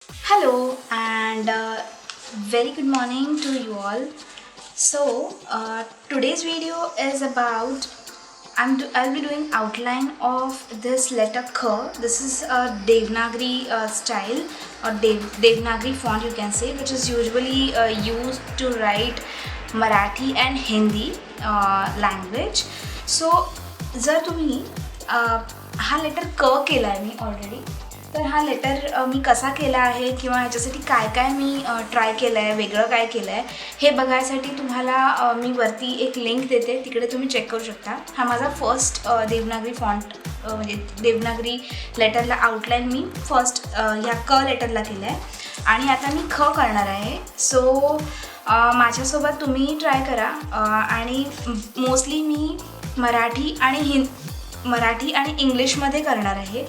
Hello and very good morning to you all. Today's video is about I'll be doing outline of this letter K. This is a Devanagari style or Devanagari font you can say, which is usually used to write Marathi and Hindi language. So जर तुम्ही हा letter क केला आहे मी already, तर हा letter मी कसा केला आहे किंवा ह्याच्यासाठी काय काय मी ट्राय केलं आहे, वेगळं काय केलं आहे हे बघायसाठी तुम्हाला मी वरती एक लिंक देते, तिकडे तुम्ही चेक करू शकता. हा माझा फर्स्ट देवनागरी फॉन्ट म्हणजे देवनागरी लेटरला आउटलाईन मी फर्स्ट ह्या क लेटरला केलं आहे आणि आता मी ख करणार आहे. सो माझ्यासोबत तुम्ही ट्राय करा आणि मोस्टली मी मराठी आणि इंग्लिशमध्ये करणार आहे.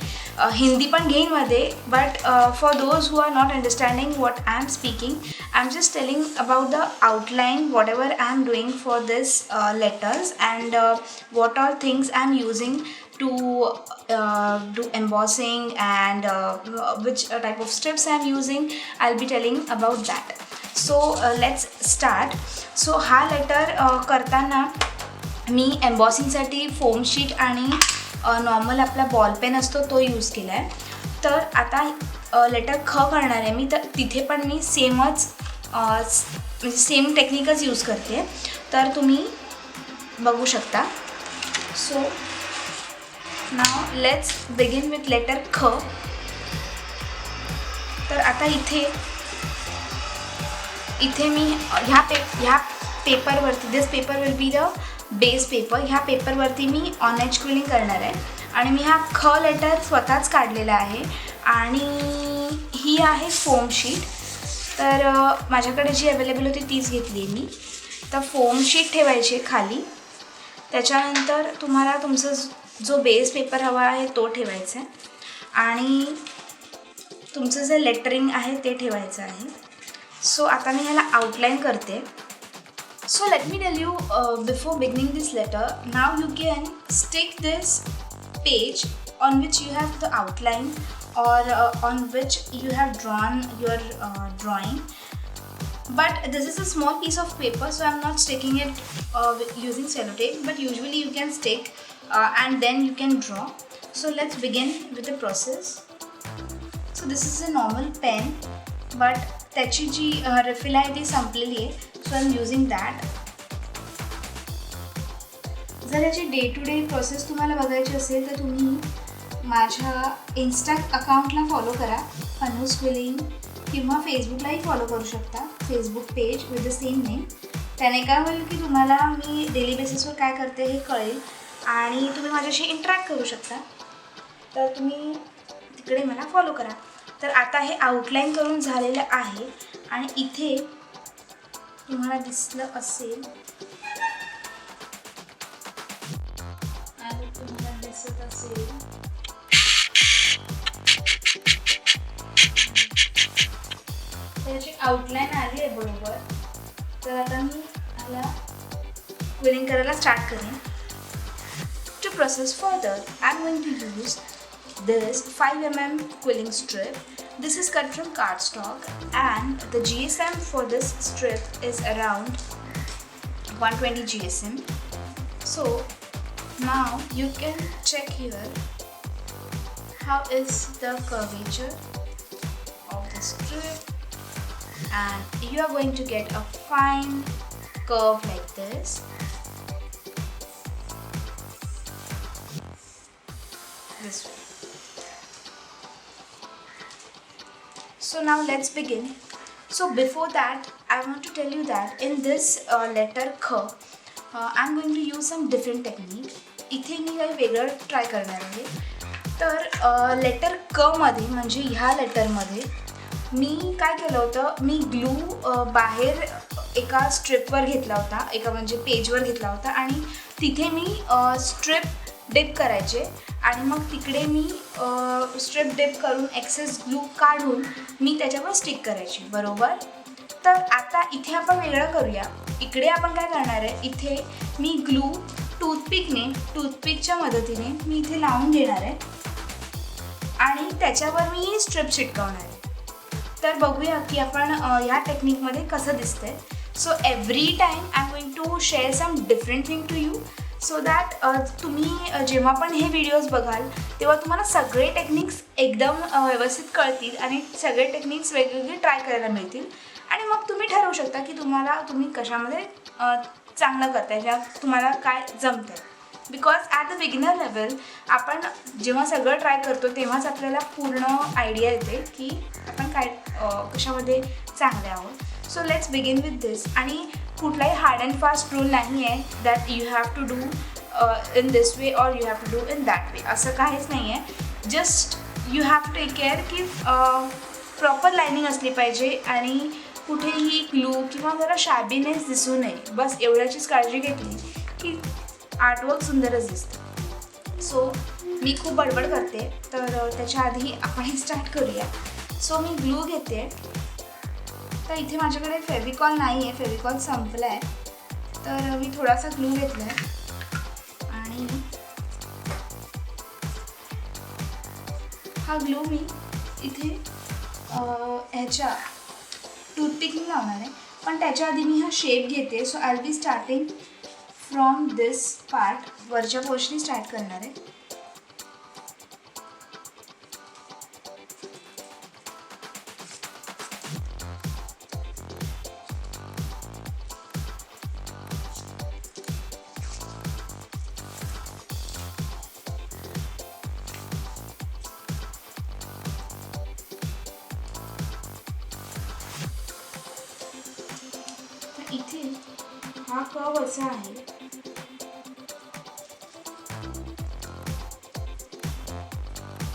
हिंदी पण घेईन मध्ये, but for those who are not understanding what I am speaking, I am just telling about the outline what ever I am doing for this letters and what all things I am using to do embossing and which type of strips I am using. I'll be telling about that. So let's start. So हा letter करताना मी एम्बॉसिंगसाठी foam sheet आणि normal आपला ball pen असतो तो use केला आहे. तर आता लेटर ख करणार आहे मी, तर तिथे पण मी म्हणजे सेम टेक्निकच यूज करते, तर तुम्ही बघू शकता. So now let's begin with letter ख. तर आता इथे मी ह्या पेपरवरती, this paper will be the base paper, ह्या पेपरवरती मी ऑन एज क्विलिंग करणार आहे आणि मी हा ख लेटर स्वतःच काढलेला आहे आणि ही आहे फोम शीट. तर माझ्याकडे जी अवेलेबल होती तीच घेतली आहे मी. तर फोम शीट ठेवायची खाली, त्याच्यानंतर तुम्हाला तुमचा जो बेस पेपर हवा आहे तो ठेवायचा आहे आणि तुमचं जे लेटरिंग आहे ते ठेवायचं आहे. सो आता मी ह्याला आउटलाईन करते. So let me tell you before beginning this letter, now you can stick this page on which you have the outline or on which you have drawn your drawing. But this is a small piece of paper, so I'm not sticking it using sellotape, but usually you can stick and then you can draw. So let's begin with the process. So this is a normal pen, but त्याची जी refill आहे ती संपलेली आहे, so I am using that. जर याची day to day process तुम्हाला बघायची असेल तर तुम्ही माझ्या इन्स्टा अकाउंटला फॉलो करा, अनुज क्विलिंग, किंवा फेसबुकलाही फॉलो करू शकता, Facebook page with the same name. त्याने काय होईल की तुम्हाला मी डेली बेसिसवर काय करते हे कळेल आणि तुम्ही माझ्याशी इंटरॅक्ट करू शकता. तर तुम्ही तिकडे मला फॉलो करा. तर आता हे आउटलाईन करून झालेलं आहे आणि इथे तुम्हाला दिसलं असेल, त्याची आउटलाईन आली आहे बरोबर. तर आता मी ह्याला क्विलिंग करायला स्टार्ट करेन. To process further I am going to use this 5 mm quilling strip. This is cut from cardstock and the GSM for this strip is around 120 GSM. So now you can check here how is the curvature of the strip, and you are going to get a fine curve like this. This way. So now let's begin. So before that I want to tell you that in this letter K I'm going to use some different technique. इथे मी काही वेगळं try करणार आहे. तर letter क मध्ये म्हणजे ह्या लेटरमध्ये मी काय केलं होतं, मी ग्लू बाहेर एका स्ट्रिपवर घेतला होता, एका म्हणजे पेजवर घेतला होता आणि तिथे मी स्ट्रिप डिप करायचे आणि मग तिकडे मी स्ट्रिप डिप करून एक्सेस ग्लू काढून मी त्याच्यावर स्टिक करायची, बरोबर. तर आता इथे आपण वेगळं करूया. इकडे आपण काय करणार आहे, इथे मी ग्लू टूथपिकच्या मदतीने मी इथे लावून घेणार आहे आणि त्याच्यावर मी स्ट्रिप चिटकवणार आहे. तर बघूया की आपण ह्या टेक्निकमध्ये कसं दिसतंय. So every time I am going to share some different thing to you, so that तुम्ही जेव्हा पण हे व्हिडिओज बघाल तेव्हा तुम्हाला सगळे टेक्निक्स एकदम व्यवस्थित कळतील आणि सगळे टेक्निक्स वेगवेगळे ट्राय करायला मिळतील. आणि मग तुम्ही ठरवू शकता की तुम्ही कशामध्ये चांगलं करताय, ज्या तुम्हाला काय जमतं आहे. Because at the beginner level आपण जेव्हा सगळं ट्राय करतो तेव्हाच आपल्याला पूर्ण आयडिया येते की आपण काय कशामध्ये चांगले आहोत. So let's begin with this. आणि कुठलाही हार्ड अँड फास्ट रूल नाही आहे that you have to do in this way or you have to do in that way, असं काहीच नाही आहे. Just you have to take care की proper lining असली पाहिजे आणि कुठेही ग्लू किंवा जरा शॅबीनेस दिसू नये. बस एवढ्याचीच काळजी घेतली की आर्टवर्क सुंदरच दिसतं. सो मी खूप बडबड करते, तर त्याच्या आधी आपण हे स्टार्ट करूया. सो मी ग्लू घेते. तर इथे माझ्याकडे फेविकॉल नाही आहे, फेविकॉल संपला आहे, तर मी थोडासा ग्लू घेतला आहे आणि हा ग्लू मी इथे ह्याच्या टूथपिकने लावणार आहे. पण त्याच्या आधी मी हा शेप घेते. So I will be starting from this part, वरच्या पोर्शनने स्टार्ट करणार आहे. इथे हा कर्व असा आहे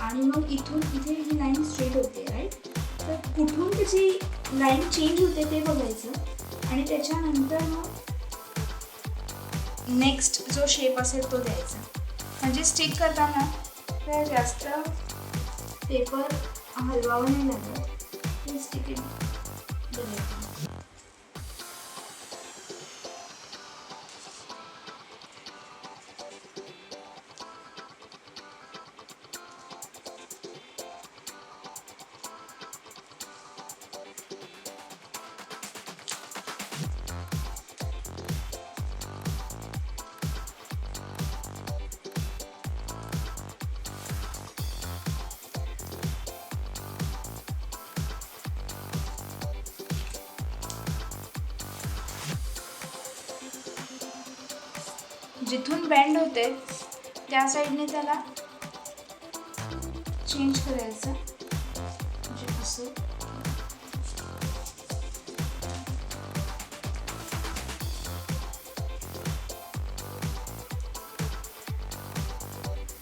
आणि मग इथून इथे ही लाईन स्ट्रेट होते, राईट. तर कुठून त्याची लाईन चेंज होते ते बघायचं आणि त्याच्यानंतर मग नेक्स्ट जो शेप असेल तो द्यायचा. म्हणजे स्टिक करताना तर जास्त पेपर हलवावं नाही लागत, ते स्टिक द्यायचं. जिथून बेंड होते त्या साईडने त्याला चेंज करायचं, म्हणजे असं.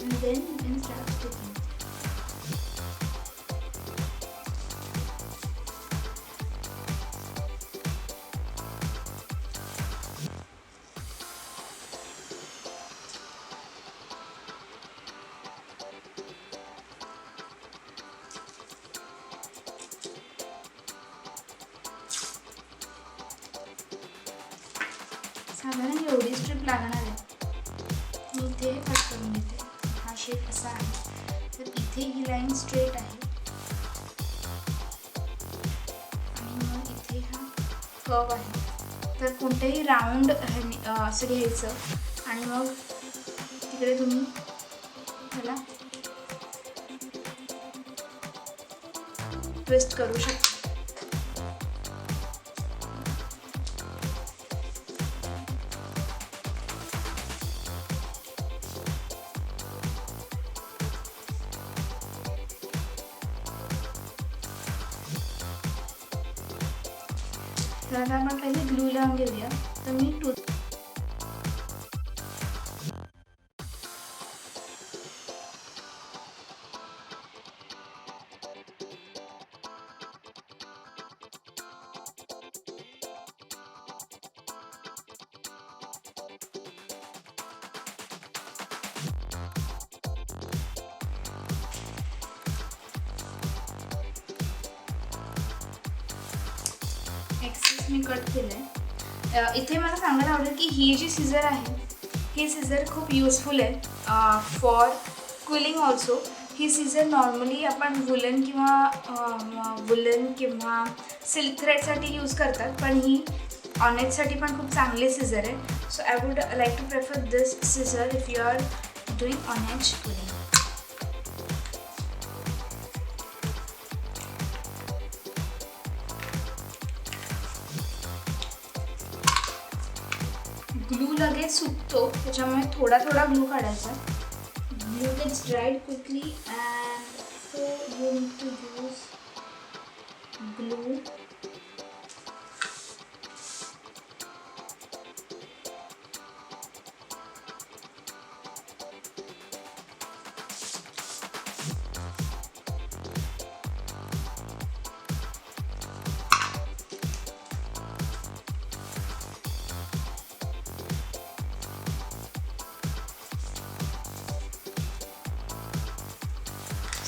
And then you can start sticking. साधारण एवढी स्ट्रिप लागणार आहे. मी इथे कट करून घेते. हा शेप असा आहे, तर इथे ही लाईन स्ट्रेट आहे आणि मग इथे हा कर्व आहे. तर कोणतेही राऊंड असं घ्यायचं आणि मग तिकडे तुम्ही त्याला ट्विस्ट करू शकता. तर आता आपण पहिले ग्लू लावून घेऊया. तर मी एक्सेस मी कट केलं आहे. इथे मला सांगायला आवडेल की ही जी सिझर आहे, हे सिझर खूप युजफुल आहे फॉर क्विलिंग ऑल्सो. ही सीझर नॉर्मली आपण वुलन किंवा सिल्क थ्रेडसाठी यूज करतात, पण ही ऑनेटसाठी पण खूप चांगली सीझर आहे. So I would like to prefer this scissor if you are doing ऑनेट क्विलिंग. ग्लू लगेच सुकतो, त्याच्यामुळे थोडा थोडा ग्लू काढायचा. Glue gets dried quickly and so you need to use glue.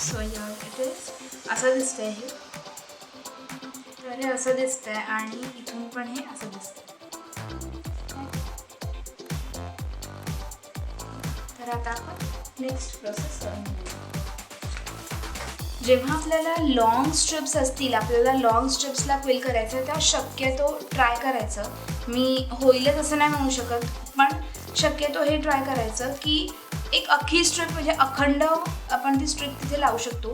So here it is. असं दिसतंय हे. तर हे असं दिसतंय आणि इथून पण हे असं दिसतंय. तर आता आपण नेक्स्ट प्रोसेस करून घेऊ. जेव्हा आपल्याला लॉंग स्ट्रिप्स असतील, आपल्याला लॉंग स्ट्रिप्सला क्विल करायचं आहे, तेव्हा शक्यतो ट्राय करायचं, मी होईलच असं नाही म्हणू शकत, पण शक्यतो हे ट्राय करायचं की एक अख्खी स्ट्रिप म्हणजे अखंड आपण ती स्ट्रिप तिथे लावू शकतो.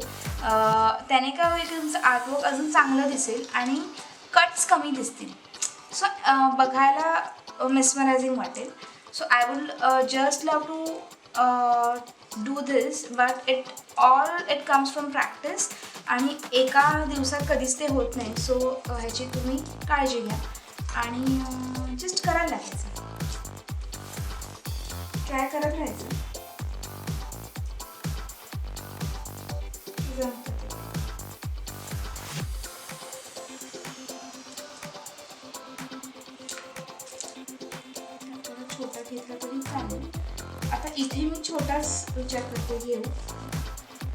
त्याने काय होईल की तुमचं आर्टवर्क अजून चांगलं दिसेल आणि कट्स कमी दिसतील. सो बघायला मेस्मरायझिंग वाटेल. So I would just love to do this, but it comes from practice आणि एका दिवसात कधीच ते होत नाही. सो ह्याची तुम्ही काळजी घ्या आणि जस्ट करायला लागायचं, ट्राय करत राहायचं. छोटा घेतला तरी चालेल. आता इथे मी छोटाच विचार करते घेऊ,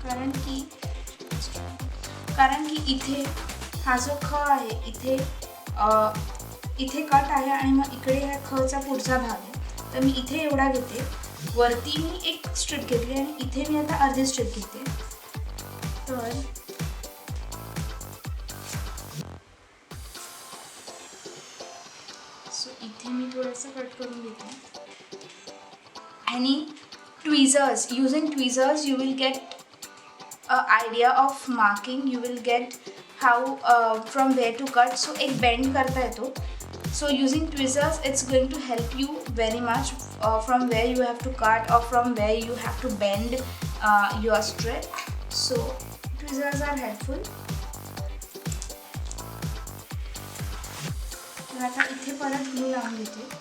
कारण की इथे हा जो ख आहे, इथे कट आहे आणि मग इकडे ह्या खचा पुढचा भाग आहे. तर मी इथे एवढा घेते, वरती मी एक स्ट्रिप घेतली आणि इथे मी आता अर्धी स्ट्रिप घेते. तर सो इथे मी थोडंसं कट करून घेते आणि tweezers, using tweezers you will get idea of marking, you will get how from where to cut. So एक बेंड करता येतो. So using tweezers, it's going to help you very much from where you have to cut or from where you have to bend your strip. So tweezers are helpful. तर आता इथे परत glue लावून घेते.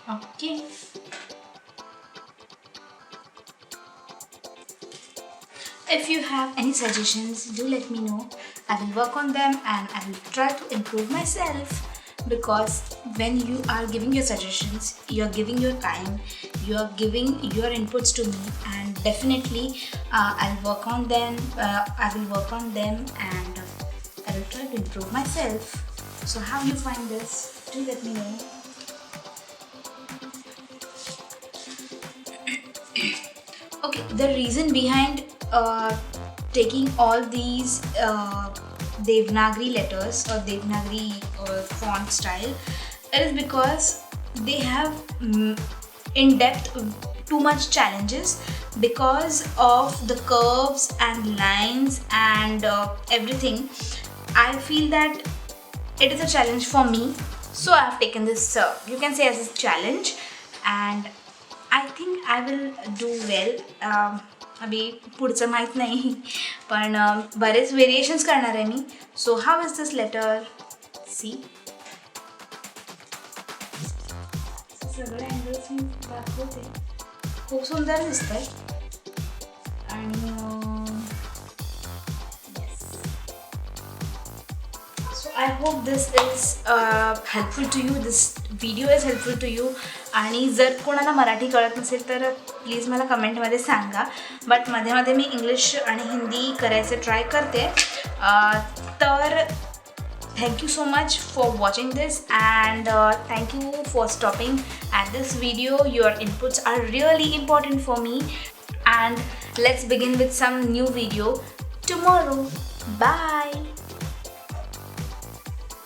Okay. If you have any suggestions, do let me know. I will work on them and I will try to improve myself, because when you are giving your suggestions, you are giving your time, you are giving your inputs to me, and definitely I'll work on them. I will work on them and I will try to improve myself. So how you find this? Do let me know. Okay, the reason behind taking all these Devanagari letters or Devanagari font style is because they have in depth too much challenges because of the curves and lines and everything. I feel that it is a challenge for me, so I have taken this, you can say, as a challenge, and I think I will do well. अभी पुढचं माहीत नाही, पण बरेच variations करणार आहे मी. So how is this letter? See, सगळे अँगल्स मी दाखवते. खूप सुंदर दिसतंय आणि I hope this is helpful to you. This video is helpful to you. आणि जर कोणाला मराठी कळत नसेल तर प्लीज मला कमेंटमध्ये सांगा. बट मध्ये मध्ये मी इंग्लिश आणि हिंदी करायचे ट्राय करते. तर thank you so much for watching this, and thank you for stopping at this video. Your inputs are really important for me, and let's begin with some new video tomorrow. Bye.